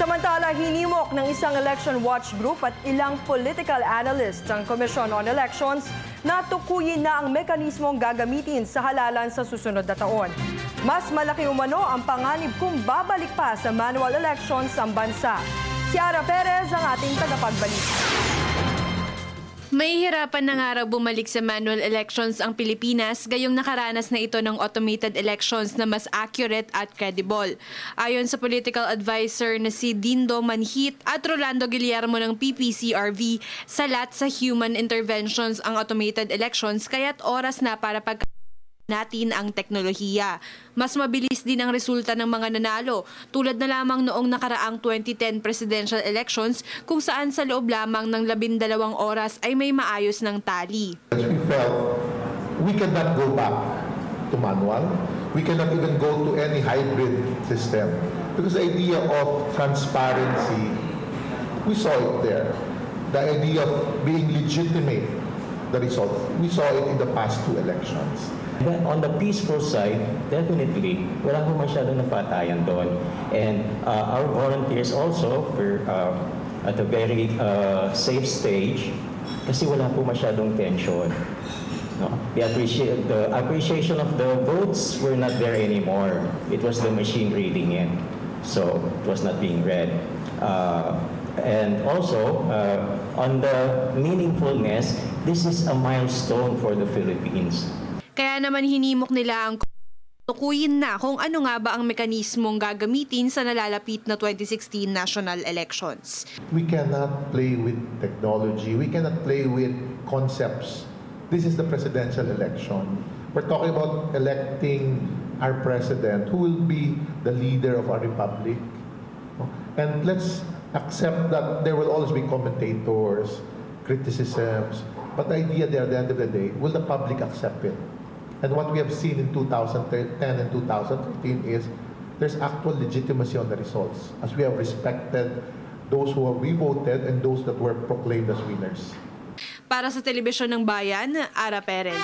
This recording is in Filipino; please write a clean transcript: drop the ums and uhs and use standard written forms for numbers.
Samantala, hinimok ng isang election watch group at ilang political analysts ang Commission on Elections na tukuyin na ang mekanismong gagamitin sa halalan sa susunod na taon. Mas malaki umano ang panganib kung babalik pa sa manual elections ang bansa. Si Ara Perez ang ating tagapagbalita. May hirapan na nga raw bumalik sa manual elections ang Pilipinas gayong nakaranas na ito ng automated elections na mas accurate at credible. Ayon sa political advisor na si Dindo Manhit at Rolando Guillermo ng PPCRV, salat sa human interventions ang automated elections kaya't oras na para natin ang teknolohiya. Mas mabilis din ang resulta ng mga nanalo, tulad na lamang noong nakaraang 2010 presidential elections kung saan sa loob lamang ng 12 oras ay may maayos ng tali. We felt we cannot go back to manual. We cannot even go to any hybrid system because the idea of transparency, we saw it there. The idea of being legitimate, the results, we saw it in the past 2 elections. But on the peaceful side, definitely, wala po masyadong napatayan doon. And our volunteers also were at a very safe stage kasi wala po masyadong tension. No? The appreciation of the votes were not there anymore. It was the machine reading it. So it was not being read. And also, on the meaningfulness, this is a milestone for the Philippines. Kaya naman hinimok nila ang tukuyin na kung ano nga ba ang mekanismong gagamitin sa nalalapit na 2016 national elections. We cannot play with technology. We cannot play with concepts. This is the presidential election. We're talking about electing our president who will be the leader of our republic. And let's accept that there will always be commentators, criticisms, but the idea there at the end of the day, will the public accept it? And what we have seen in 2010 and 2013 is there's actual legitimacy on the results as we have respected those who have voted and those that were proclaimed as winners. Para sa Telebisyon ng Bayan, Ara Perez.